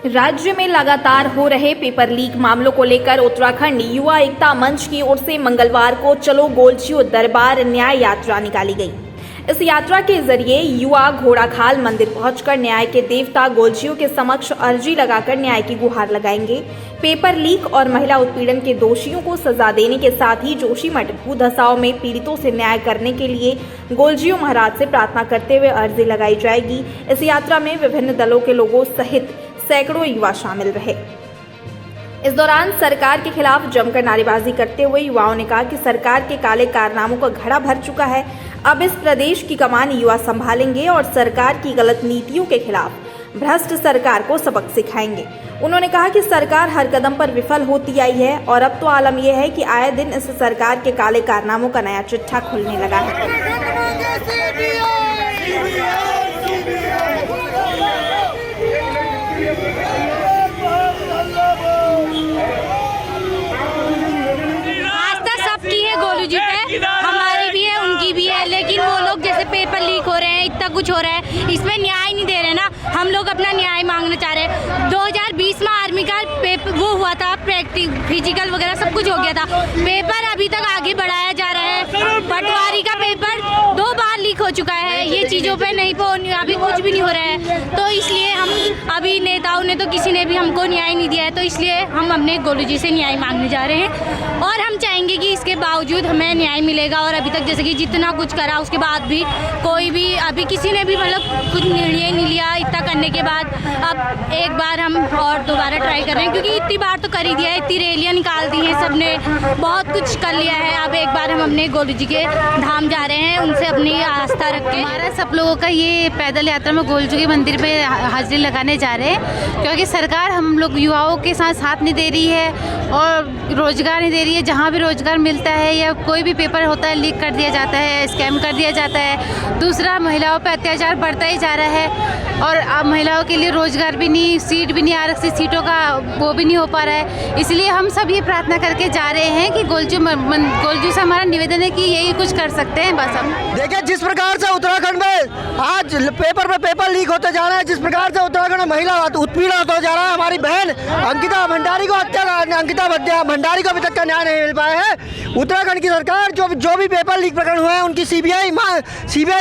राज्य में लगातार हो रहे पेपर लीक मामलों को लेकर उत्तराखंड युवा एकता मंच की ओर से मंगलवार को चलो गोलजियों दरबार न्याय यात्रा निकाली गई। इस यात्रा के जरिए युवा घोड़ाखाल मंदिर पहुंचकर न्याय के देवता गोलजियों के समक्ष अर्जी लगाकर न्याय की गुहार लगाएंगे। पेपर लीक और महिला उत्पीड़न के दोषियों को सजा देने के साथ ही जोशीमठ भू धसाव में पीड़ितों से न्याय करने के लिए गोलजियों महाराज से प्रार्थना करते हुए अर्जी लगाई जाएगी। इस यात्रा में विभिन्न दलों के लोगों सहित सैकड़ों युवा शामिल रहे। इस दौरान सरकार के खिलाफ जमकर नारेबाजी करते हुए युवाओं ने कहा कि सरकार के काले कारनामों का घड़ा भर चुका है। अब इस प्रदेश की कमान युवा संभालेंगे और सरकार की गलत नीतियों के खिलाफ भ्रष्ट सरकार को सबक सिखाएंगे। उन्होंने कहा कि सरकार हर कदम पर विफल होती आई है और अब तो आलम यह है कि आए दिन इस सरकार के काले कारनामों का नया चिट्ठा खुलने लगा है। हमारी भी है, उनकी भी है, लेकिन वो लोग जैसे पेपर लीक हो रहे हैं, इतना कुछ हो रहा है, इसमें न्याय नहीं दे रहे ना। हम लोग अपना न्याय मांगना चाह रहे हैं। 2020 में आर्मी का पेपर वो हुआ था, प्रैक्टिस फिजिकल वगैरह सब कुछ हो गया था। पेपर अभी तक आगे बढ़ाया जा रहा है। पटवारी का पेपर 2 बार लीक हो चुका है। ये चीज़ों पे नहीं अभी कुछ भी नहीं हो रहा है, तो इसलिए हम अभी नेताओं ने तो किसी ने भी हमको न्याय नहीं दिया है, तो इसलिए हम अपने गोलू से न्याय मांगने जा रहे हैं और हम चाहेंगे कि इसके बावजूद हमें न्याय मिलेगा। और अभी तक जैसे कि जितना कुछ करा उसके बाद भी कोई भी अभी किसी ने भी मतलब कुछ निर्णय नहीं लिया। इतना करने के बाद अब एक बार हम और दोबारा ट्राई कर रहे हैं, क्योंकि इतनी बार तो कर ही दिया है, इतनी रैलियाँ निकाल दी हैं, सबने बहुत कुछ कर लिया है। अब एक बार हम अपने गोलू जी के धाम जा रहे हैं, उनसे अपनी आस्था रख के। हमारा सब लोगों का ये पैदल यात्रा में गोलजू के मंदिर पे हाजिरी लगाने जा रहे हैं, क्योंकि सरकार हम लोग युवाओं के साथ नहीं दे रही है और रोजगार नहीं दे रही है। जहाँ भी रोजगार मिलता है या कोई भी पेपर होता है लीक कर दिया जाता है, स्कैम कर दिया जाता है। दूसरा, महिलाओं पर अत्याचार बढ़ता ही जा रहा है और अब महिलाओं के लिए रोजगार भी नहीं, सीट भी नहीं, आरक्षित सीटों का वो भी नहीं हो पा रहा है। इसलिए हम सब ये प्रार्थना करके जा रहे हैं कि गोलजू से हमारा निवेदन है कि यही कुछ कर सकते हैं बस हम। देखिए, जिस प्रकार से उत्तराखंड में आज पेपर पे पेपर लीक होते जा रहा है, जिस प्रकार से उत्तराखंड में महिला उत्पीड़न होता जा रहा है, हमारी बहन अंकिता भंडारी को अभी तक का न्याय नहीं मिल पाया है। उत्तराखंड की सरकार जो भी पेपर लीक प्रकरण हुए हैं उनकी सीबीआई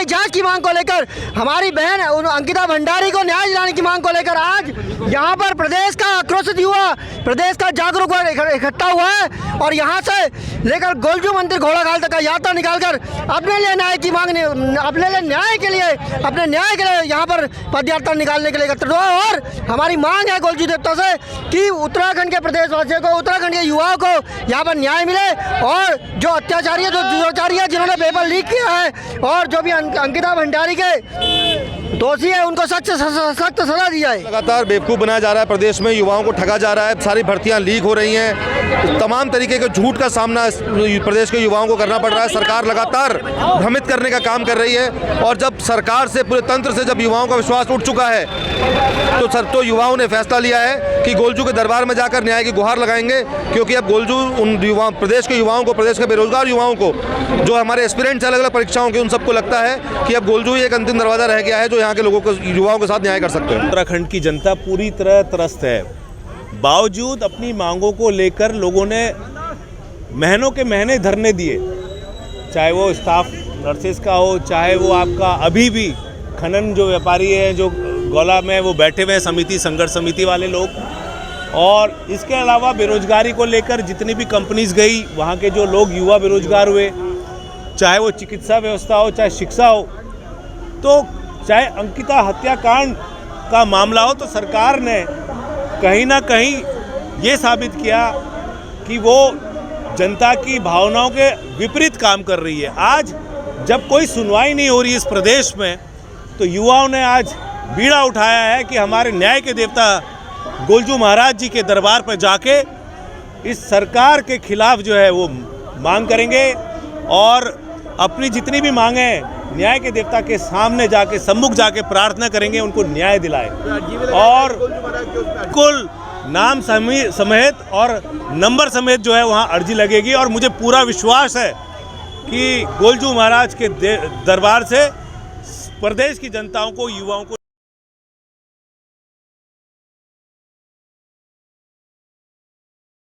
जांच की मांग को लेकर, हमारी बहन अंकिता भंडारी को न्याय दिलाने की मांग को लेकर आज यहाँ पर प्रदेश का आक्रोशित युवा, प्रदेश का जागरूक इकट्ठा हुआ है और यहाँ से लेकर गोलजू मंदिर घोड़ाखाल तक का यात्रा निकालकर अपने लिए न्याय की मांग, अपने लिए न्याय के लिए यहाँ पर पदयात्रा निकालने के लिए एकत्रित हुआ। और हमारी मांग है गोलजू देवता से कि उत्तराखंड के प्रदेशवासियों को, उत्तराखंड के युवाओं को यहाँ पर न्याय मिले और जो अत्याचारी है, जो दुराचारी है, जिन्होंने पेपर लीक किया है और जो भी अंकिता भंडारी के दोषी है, उनको सख्त सजा दी जाए। लगातार बेवकूफ़ बनाया जा रहा है, प्रदेश में युवाओं को ठगा जा रहा है, सारी भर्तियां लीक हो रही हैं, तमाम तरीके के झूठ का सामना प्रदेश के युवाओं को करना पड़ रहा है। सरकार लगातार भ्रमित करने का काम कर रही है और जब सरकार से, पूरे तंत्र से जब युवाओं का विश्वास उठ चुका है तो युवाओं ने फैसला लिया है कि गोलजू के दरबार में जाकर न्याय की गुहार लगाएंगे, क्योंकि अब गोलजू उन प्रदेश के युवाओं को, प्रदेश के बेरोजगार युवाओं को, जो हमारे एस्पिरेंट्स अलग अलग परीक्षाओं के, उन सबको लगता है कि अब गोलजू ही एक अंतिम दरवाजा रह गया है जो यहाँ के लोगों को, युवाओं के साथ न्याय कर सकते हैं। उत्तराखंड की जनता पूरी तरह त्रस्त है। बावजूद अपनी मांगों को लेकर लोगों ने महीनों के महीने धरने दिए, चाहे वो स्टाफ नर्सेस का हो, चाहे वो आपका अभी भी खनन जो व्यापारी है, जो गौला में वो बैठे हुए समिति, संघर्ष समिति वाले लोग, और इसके अलावा बेरोजगारी को लेकर जितनी भी कंपनीज गई, वहाँ के जो लोग युवा बेरोजगार हुए, चाहे वो चिकित्सा व्यवस्था हो, चाहे शिक्षा हो, तो चाहे अंकिता हत्याकांड का मामला हो, तो सरकार ने कहीं ना कहीं ये साबित किया कि वो जनता की भावनाओं के विपरीत काम कर रही है। आज जब कोई सुनवाई नहीं हो रही इस प्रदेश में, तो युवाओं ने आज बीड़ा उठाया है कि हमारे न्याय के देवता गोलजू महाराज जी के दरबार पर जाके इस सरकार के खिलाफ जो है वो मांग करेंगे और अपनी जितनी भी मांगें न्याय के देवता के सामने जाके, सम्मुख जाके प्रार्थना करेंगे, उनको न्याय दिलाए। और कुल नाम समेत और नंबर समेत जो है वहाँ अर्जी लगेगी और मुझे पूरा विश्वास है कि गोलजू महाराज के दरबार से प्रदेश की जनताओं को, युवाओं को